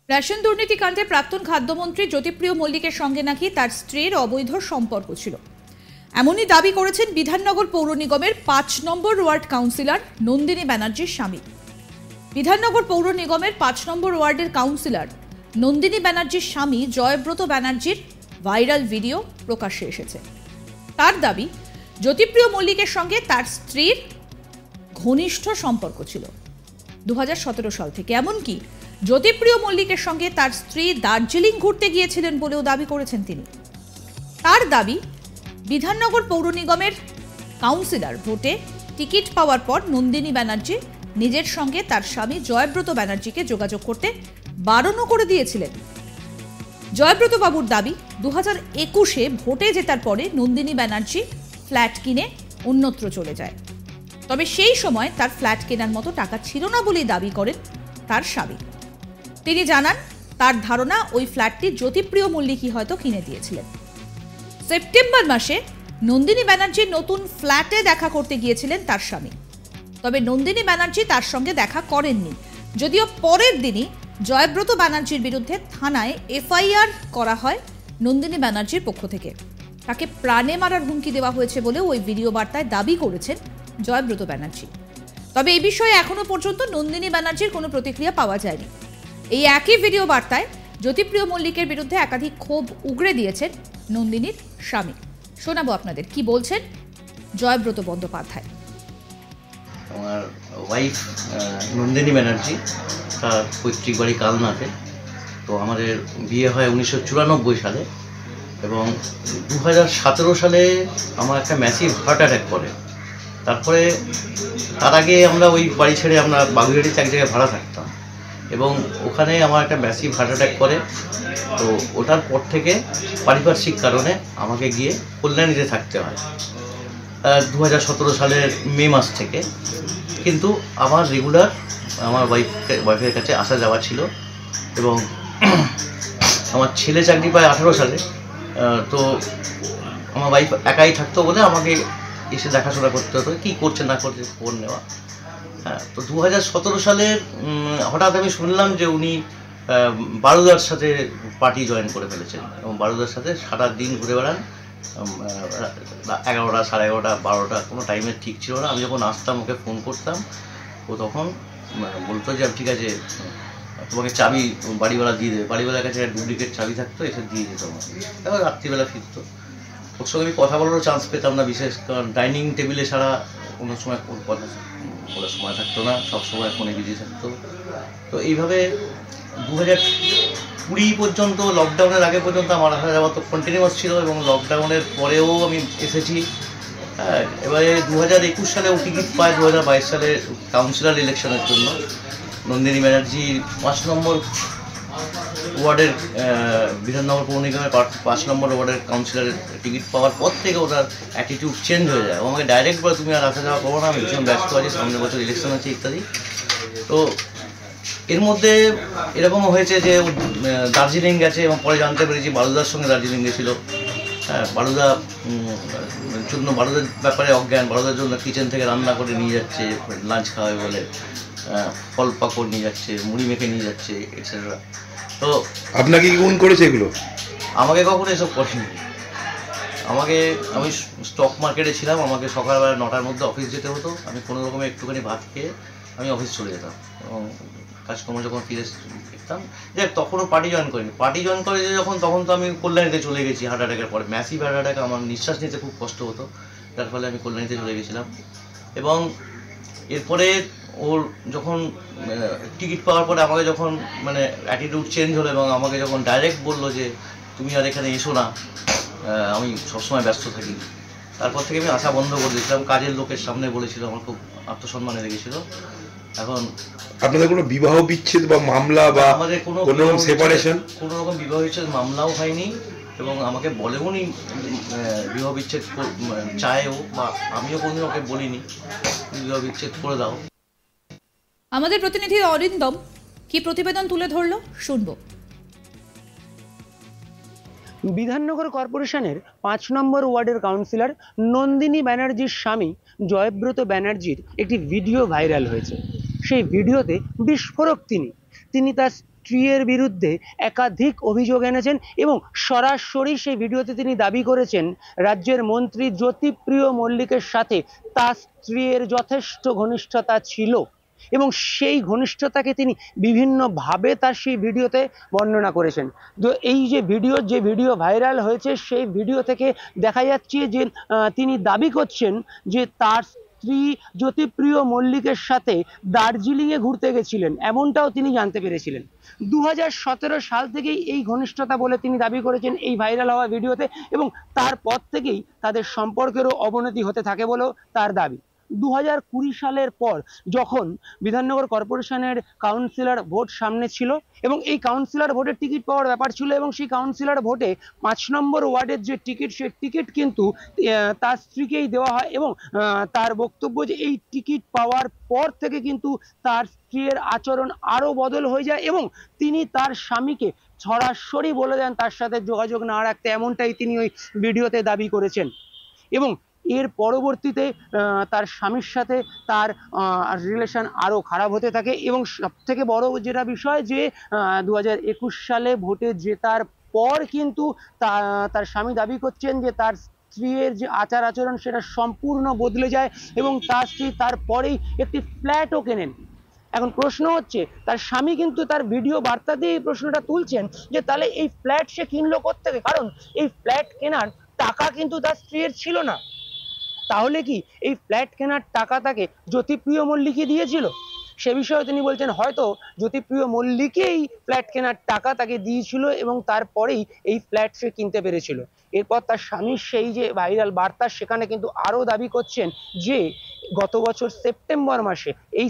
Ration দুর্নীতিকাণ্ডে প্রাক্তন খাদ্যমন্ত্রী জ্যোতিপ্রিয় মল্লিকের সঙ্গে নাকি তার স্ত্রীর অবৈধ সম্পর্ক ছিল, এমনই দাবি করেছেন বিধাননগর পৌর নিগমের ৫ নম্বর ওয়ার্ড কাউন্সিলর নন্দিনী ব্যানার্জির স্বামী। বিধাননগর পৌর নিগমের ৫ নম্বর ওয়ার্ডের কাউন্সিলর নন্দিনী ব্যানার্জির স্বামী জয়ব্রত ব্যানার্জির ভাইরাল ভিডিও প্রকাশ্যে এসেছে। তার দাবি, জ্যোতিপ্রিয় মল্লিকের সঙ্গে তার স্ত্রীর ঘনিষ্ঠ সম্পর্ক ছিল ২০১৭ সাল থেকে। এমনকি জ্যোতিপ্রিয় মল্লিকের সঙ্গে তার স্ত্রী দার্জিলিং ঘুরতে গিয়েছিলেন বলেও দাবি করেছেন তিনি। তার দাবি, বিধাননগর পৌর নিগমের কাউন্সিলর ভোটে টিকিট পাওয়ার পর নন্দিনী ব্যানার্জি নিজের সঙ্গে তার স্বামী জয়ব্রত ব্যানার্জিকে যোগাযোগ করতে বারণও করে দিয়েছিলেন। জয়ব্রত বাবুর দাবি, ২০২১-এ ভোটে জেতার পরে নন্দিনী ব্যানার্জি ফ্ল্যাট কিনে অন্যত্র চলে যায়। তবে সেই সময় তার ফ্ল্যাট কেনার মতো টাকা ছিল না বলেই দাবি করেন তার স্বামী। তিনি জানান, তার ধারণা ওই ফ্ল্যাটটি জ্যোতিপ্রিয় মল্লিকই হয়তো কিনে দিয়েছিলেন। সেপ্টেম্বর মাসে নন্দিনী ব্যানার্জির নতুন ফ্ল্যাটে দেখা করতে গিয়েছিলেন তার স্বামী। তবে নন্দিনী ব্যানার্জি তার সঙ্গে দেখা করেননি, যদিও পরের দিনই জয়ব্রত ব্যানার্জির বিরুদ্ধে থানায় এফআইআর করা হয় নন্দিনী ব্যানার্জির পক্ষ থেকে। তাকে প্রাণে মারার হুমকি দেওয়া হয়েছে বলেও ওই ভিডিও বার্তায় দাবি করেছেন জয়ব্রত ব্যানার্জি। তবে এই বিষয়ে এখনো পর্যন্ত নন্দিনী ব্যানার্জির কোনো প্রতিক্রিয়া পাওয়া যায়নি। এই একই ভিডিও বার্তায় জ্যোতিপ্রিয় মল্লিকের বিরুদ্ধে একাধিক ক্ষোভ উগরে দিয়েছেন নন্দিনীর স্বামী। শোনাবো আপনাদের কি বলছেন জয়ব্রত বন্দ্যোপাধ্যায়। আমার ওয়াইফ নন্দিনী ব্যানার্জি, তার পৈতৃক বাড়ি কালনাতে। তো আমাদের বিয়ে হয় 1994 সালে এবং 2017 সালে আমার একটা ম্যাসিভ হার্ট অ্যাটাক করে। তারপরে তার আগে আমরা ওই বাড়ি ছেড়ে আমরা বাগুইহাটিতে এক জায়গায় ভাড়া থাকতাম এবং ওখানে আমার একটা ম্যাসিভ হার্ট অ্যাটাক করে। তো ওটার পর থেকে পারিপার্শ্বিক কারণে আমাকে গিয়ে কল্যাণীতে থাকতে হয় 2017 সালের মে মাস থেকে। কিন্তু আমার রেগুলার আমার ওয়াইফের কাছে আসা যাওয়া ছিল এবং আমার ছেলে চাকরি পায় 18 সালে। তো আমার ওয়াইফ একাই থাকতো বলে আমাকে এসে দেখাশোনা করতে হতো, কী করছে না করছে খবর নেওয়া। হ্যাঁ, তো 2017 সালের হঠাৎ আমি শুনলাম যে উনি বারুদার সাথে পার্টি জয়েন করে ফেলেছেন এবং বারুদার সাথে সারা দিন ঘুরে বেড়ান। 11টা, 11:30, 12টা, কোনো টাইমের ঠিক ছিল না। আমি যখন আসতাম ওকে ফোন করতাম, ও তখন বলতো যে ঠিক আছে তোমাকে চাবি বাড়িওয়ালা দিয়ে দেবে। বাড়িওয়ালার কাছে ডুপ্লিকেট চাবি থাকতো, এসে দিয়ে যেত আমাকে। তারপর রাত্রিবেলা ফিরতো। ওর সঙ্গে আমি কথা বলারও চান্স পেতাম না, বিশেষ কারণ ডাইনিং টেবিলে ছাড়া কোনো সময় ওর কথা বলার সময় থাকতো না, সবসময় ফোনে বিজি থাকতো। তো এইভাবে 2020 পর্যন্ত, লকডাউনের আগে পর্যন্ত আমার আসা যাওয়া তো কন্টিনিউয়াস ছিল এবং লকডাউনের পরেও আমি এসেছি। হ্যাঁ, এবারে 2021 সালে ও টিকিট পায় 2022 সালে কাউন্সিলর ইলেকশনের জন্য। নন্দিনী ব্যানার্জি 5 নম্বর ওয়ার্ডের বিধাননগর পৌর নিগমের 5 নম্বর ওয়ার্ডের কাউন্সিলরের টিকিট পাওয়ার পর থেকে ওনার অ্যাটিটিউড চেঞ্জ হয়ে যায়। ও আমাকে ডাইরেক্ট বলে, তুমি আর আসা যাওয়া করো না, আমি ভীষণ ব্যস্ত আছি, সামনের বছর ইলেকশন আছে ইত্যাদি। তো এর মধ্যে এরকমও হয়েছে যে দার্জিলিং গেছে এবং পরে জানতে পেরেছি বারুদার সঙ্গে দার্জিলিং গেছিলো। হ্যাঁ, বারুদার ব্যাপারে অজ্ঞান। বারুদার জন্য কিচেন থেকে রান্না করে নিয়ে যাচ্ছে, লাঞ্চ খাওয়াবে বলে ফল পাকড় নিয়ে যাচ্ছে, মুড়ি মেখে নিয়ে যাচ্ছে, এটসেট্রা। তো আপনাকে কি ফোন করেছে এগুলো? আমাকে কখনো এসব করেনি। আমি স্টক মার্কেটে ছিলাম, আমাকে সকালবেলা 9টার মধ্যে অফিস যেতে হতো। আমি কোনো রকমে একটুখানি ভাত খেয়ে আমি অফিস চলে যেতাম এবং কাজকর্ম যখন ফিরে দেখতাম যে তখনও পার্টি জয়েন করিনি। পার্টি জয়েন করে যখন, তখন তো আমি কল্যাণীতে চলে গেছি হার্ট অ্যাটাকের পরে। ম্যাসিভ হার্ট অ্যাটাক, আমার নিঃশ্বাস নিতে খুব কষ্ট হতো, যার ফলে আমি কল্যাণীতে চলে গেছিলাম। এবং এরপরে ওর যখন টিকিট পাওয়ার পরে আমাকে যখন অ্যাটিটিউড চেঞ্জ হলো এবং আমাকে যখন ডাইরেক্ট বললো যে তুমি আর এখানে এসো না, আমি সবসময় ব্যস্ত থাকি, তারপর থেকে আমি আসা বন্ধ করে দিয়েছিলাম। কাজের লোকের সামনে বলেছিল, আমার খুব আত্মসম্মানে লেগেছিল। এখন আপনাদের কোনো বিবাহ বিচ্ছেদ বা মামলা বা আমাদের কোনো সেপারেশন, কোনো রকম বিবাহ বিচ্ছেদ মামলাও হয়নি এবং আমাকে বলেও নি বিবাহ বিচ্ছেদ চায়ও, বা আমিও কোনোদিন ওকে বলিনি বিবাহ বিচ্ছেদ করে দাও। আমাদের প্রতিনিধি অরিন্দম কি প্রতিবেদন তুলে ধরলো শুনবো। বিধাননগর কর্পোরেশনের 5 নম্বর ওয়ার্ডের কাউন্সিলর নন্দিনী ব্যানার্জির স্বামী জয়ব্রত ব্যানার্জির একটি ভিডিও ভাইরাল হয়েছে। সেই ভিডিওতে বিস্ফোরক তিনি তার স্ত্রীর বিরুদ্ধে একাধিক অভিযোগ এনেছেন এবং সরাসরি সেই ভিডিওতে তিনি দাবি করেছেন রাজ্যের মন্ত্রী জ্যোতিপ্রিয় মল্লিকের সাথে তার স্ত্রীর যথেষ্ট ঘনিষ্ঠতা ছিল এবং সেই ঘনিষ্ঠতাকে তিনি বিভিন্নভাবে তার সেই ভিডিওতে বর্ণনা করেছেন। তো এই যে ভিডিও ভাইরাল হয়েছে, সেই ভিডিও থেকে দেখা যাচ্ছে যে তিনি দাবি করছেন যে তার স্ত্রী জ্যোতিপ্রিয় মল্লিকের সাথে দার্জিলিংয়ে ঘুরতে গেছিলেন, এমনটাও তিনি জানতে পেরেছিলেন। 2017 সাল থেকেই এই ঘনিষ্ঠতা বলে তিনি দাবি করেছেন এই ভাইরাল হওয়া ভিডিওতে, এবং তারপর থেকেই তাদের সম্পর্কেরও অবনতি হতে থাকে বলেও তার দাবি। 2020 সালের পর যখন বিধাননগর কর্পোরেশনের কাউন্সিলর ভোট সামনে ছিল এবং এই কাউন্সিলর ভোটের টিকিট পাওয়ার ব্যাপার ছিল, এবং সেই কাউন্সিলর ভোটে 5 নম্বর ওয়ার্ডের যে টিকিট, সেই টিকিট কিন্তু তার স্ত্রীকেই দেওয়া হয় এবং তার বক্তব্য যে এই টিকিট পাওয়ার পর থেকে কিন্তু তার স্ত্রীর আচরণ আরও বদল হয়ে যায় এবং তিনি তার স্বামীকে সরাসরি বলে দেন তার সাথে যোগাযোগ না রাখতে, এমনটাই তিনি ওই ভিডিওতে দাবি করেছেন। এবং এর পরবর্তীতে তার স্বামীর সাথে তার রিলেশন আরও খারাপ হতে থাকে এবং সবথেকে বড় যেটা বিষয় যে 2021 সালে ভোটে জেতার পর কিন্তু তার স্বামী দাবি করছেন যে তার স্ত্রীর যে আচার আচরণ সেটা সম্পূর্ণ বদলে যায় এবং তার স্ত্রী তারপরেই একটি ফ্ল্যাটও কেনেন। এখন প্রশ্ন হচ্ছে, তার স্বামী কিন্তু তার ভিডিও বার্তাতেই এই প্রশ্নটা তুলছেন যে তাহলে এই ফ্ল্যাট সে কিনলো কোত্থেকে, কারণ এই ফ্ল্যাট কেনার টাকা কিন্তু তার স্ত্রীর ছিল না। তাহলে কি এই ফ্ল্যাট কেনার টাকা তাকে জ্যোতিপ্রিয় মল্লিকই দিয়েছিল? সে বিষয়ে তিনি বলছেন হয়তো জ্যোতিপ্রিয় মল্লিকেই ফ্ল্যাট কেনার টাকা তাকে দিয়েছিল এবং তারপরেই এই ফ্ল্যাট সে কিনতে পেরেছিল। এরপর তার স্বামীর সেই যে ভাইরাল বার্তা, সেখানে কিন্তু আরও দাবি করছেন যে গত বছর সেপ্টেম্বর মাসে, এই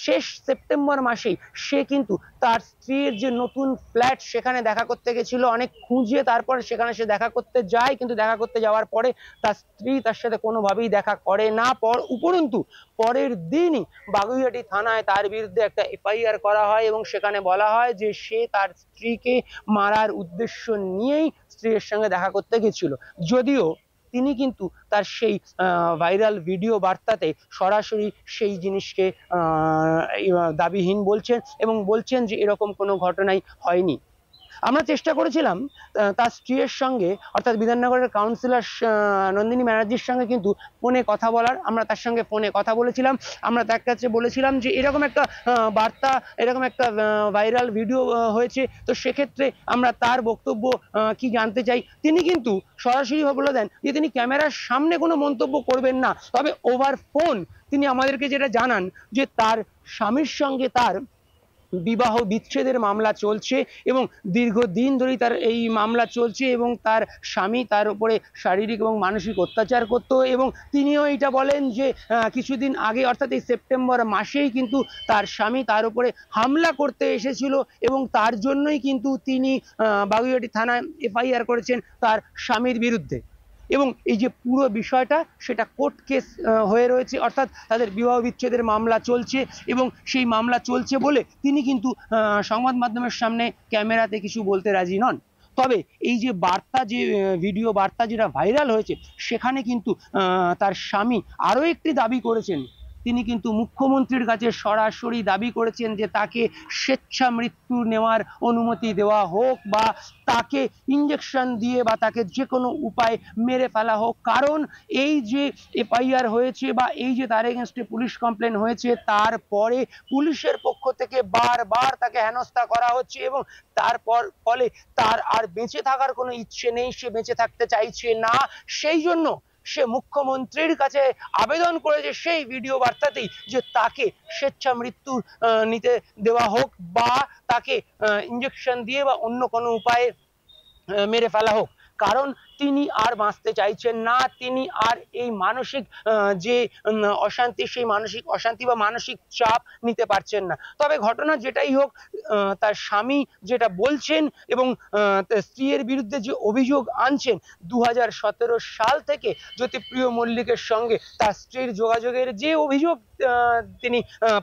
শেষ সেপ্টেম্বর মাসেই সে কিন্তু তার স্ত্রীর যে নতুন ফ্ল্যাট সেখানে দেখা করতে গেছিল, অনেক খুঁজে তারপর সেখানে সে দেখা করতে যায়, কিন্তু দেখা করতে যাওয়ার পরে তার স্ত্রী তার সাথে কোনোভাবেই দেখা করে না। উপরন্তু পরের দিনই বাগুইআটি থানায় তার বিরুদ্ধে একটা এফআইআর করা হয় এবং সেখানে বলা হয় যে সে তার স্ত্রীকে মারার উদ্দেশ্য নিয়েই স্ত্রীর সঙ্গে দেখা করতে গেছিল, যদিও তিনি কিন্তু তার সেই ভাইরাল ভিডিও বার্তাতে সরাসরি সেই জিনিসকে দাবিহীন বলছেন এবং বলছেন যে এরকম কোনো ঘটনাই হয়নি। আমরা চেষ্টা করেছিলাম তার স্ত্রীর সঙ্গে, অর্থাৎ বিধাননগরের কাউন্সিলর নন্দিনী ব্যানার্জির সঙ্গে কিন্তু ফোনে কথা বলার, আমরা তার সঙ্গে ফোনে কথা বলেছিলাম। আমরা তার কাছে বলেছিলাম যে এরকম একটা বার্তা, এরকম একটা ভাইরাল ভিডিও হয়েছে, তো সেক্ষেত্রে আমরা তার বক্তব্য কি জানতে চাই। তিনি কিন্তু সরাসরি বলে দেন যে তিনি ক্যামেরার সামনে কোনো মন্তব্য করবেন না, তবে ওভার ফোন তিনি আমাদেরকে যেটা জানান যে তার স্বামীর সঙ্গে তার বিবাহ বিচ্ছেদের মামলা চলছে এবং দীর্ঘদিন ধরেই তার এই মামলা চলছে এবং তার স্বামী তার উপরে শারীরিক এবং মানসিক অত্যাচার করত এবং তিনিও এটা বলেন যে কিছুদিন আগে, অর্থাৎ এই সেপ্টেম্বর মাসেই কিন্তু তার স্বামী তার উপরে হামলা করতে এসেছিল এবং তার জন্যই কিন্তু তিনি বাগুইআটি থানায় এফআইআর করেছেন তার স্বামীর বিরুদ্ধে। এবং এই যে পুরো বিষয়টা সেটা কোর্ট কেস হয়ে রয়েছে, অর্থাৎ তাদের বিবাহ বিচ্ছেদের মামলা চলছে এবং সেই মামলা চলছে বলে তিনি কিন্তু সংবাদ মাধ্যমের সামনে ক্যামেরাতে কিছু বলতে রাজি নন। তবে এই যে বার্তা, যে ভিডিও বার্তা যেটা ভাইরাল হয়েছে, সেখানে কিন্তু তার স্বামী আরও একটি দাবি করেছেন। তিনি কিন্তু মুখ্যমন্ত্রীর কাছে সরাসরি দাবি করেছেন যে তাকে স্বেচ্ছা মৃত্যু নেওয়ার অনুমতি দেওয়া হোক বা তাকে ইঞ্জেকশন দিয়ে বা তাকে যে কোনো উপায় মেরে ফেলা হোক, কারণ এই যে এফআইআর হয়েছে বা এই যে তার এগেনস্টে পুলিশ কমপ্লেন হয়েছে, তারপরে পুলিশের পক্ষ থেকে বারবার তাকে হেনস্থা করা হচ্ছে এবং তারপর ফলে তার আর বেঁচে থাকার কোনো ইচ্ছে নেই, সে বেঁচে থাকতে চাইছে না। সেই জন্য সে মুখ্যমন্ত্রীর কাছে আবেদন করেছে সেই ভিডিও বার্তাতেই যে তাকে স্বেচ্ছা মৃত্যু নিতে দেওয়া হোক বা তাকে ইঞ্জেকশন দিয়ে বা অন্য কোনো উপায়ে মেরে ফেলা হোক, কারণ তিনি আর বাঁচতে চাইছেন না, তিনি আর এই মানসিক যে অশান্তি, সেই মানসিক অশান্তি বা মানসিক চাপ নিতে পারছেন না। তবে ঘটনা যেটাই হোক, তার স্বামী যেটা বলছেন এবং স্ত্রীর বিরুদ্ধে যে অভিযোগ আনছেন, 2017 সাল থেকে জ্যোতিপ্রিয় মল্লিকের সঙ্গে তার স্ত্রীর যোগাযোগের যে অভিযোগ তিনি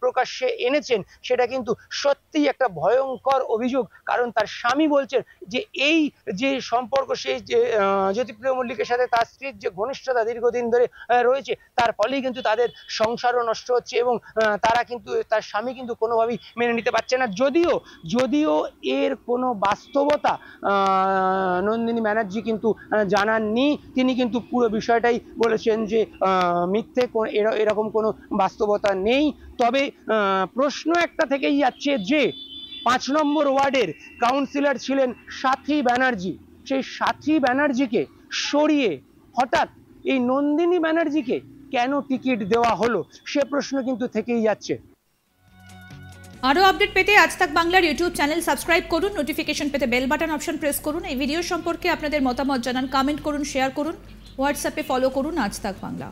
প্রকাশ্যে এনেছেন, সেটা কিন্তু সত্যি একটা ভয়ঙ্কর অভিযোগ। কারণ তার স্বামী বলছেন যে এই যে সম্পর্ক, সেই যে জ্যোতিপ্রিয় মল্লিকের সাথে তার স্ত্রীর যে ঘনিষ্ঠতা দীর্ঘদিন ধরে রয়েছে, তার ফলেই কিন্তু তাদের সংসারও নষ্ট হচ্ছে এবং তারা কিন্তু, তার স্বামী কিন্তু কোনোভাবেই মেনে নিতে পারছে না। যদিও এর কোনো বাস্তবতা নন্দিনী ব্যানার্জি কিন্তু জানাননি। তিনি কিন্তু পুরো বিষয়টাই বলেছেন যে মিথ্যে, এরকম কোনো বাস্তবতা নেই। তবে প্রশ্ন একটা থেকেই যাচ্ছে যে 5 নম্বর ওয়ার্ডের কাউন্সিলর ছিলেন সাথী ব্যানার্জি, সেই সাথী ব্যানার্জিকে সরিয়ে হঠাৎ এই নন্দিনী ব্যানার্জিকে কেন টিকিট দেওয়া হলো, সে প্রশ্ন কিন্তু থেকেই যাচ্ছে। আরও আপডেট পেতে আজ তাক বাংলার ইউটিউব চ্যানেল সাবস্ক্রাইব করুন, নোটিফিকেশন পেতে বেল বাটন অপশন প্রেস করুন। এই ভিডিও সম্পর্কে আপনাদের মতামত জানান, কমেন্ট করুন, শেয়ার করুন, হোয়াটসঅ্যাপে ফলো করুন আজ তাক বাংলা।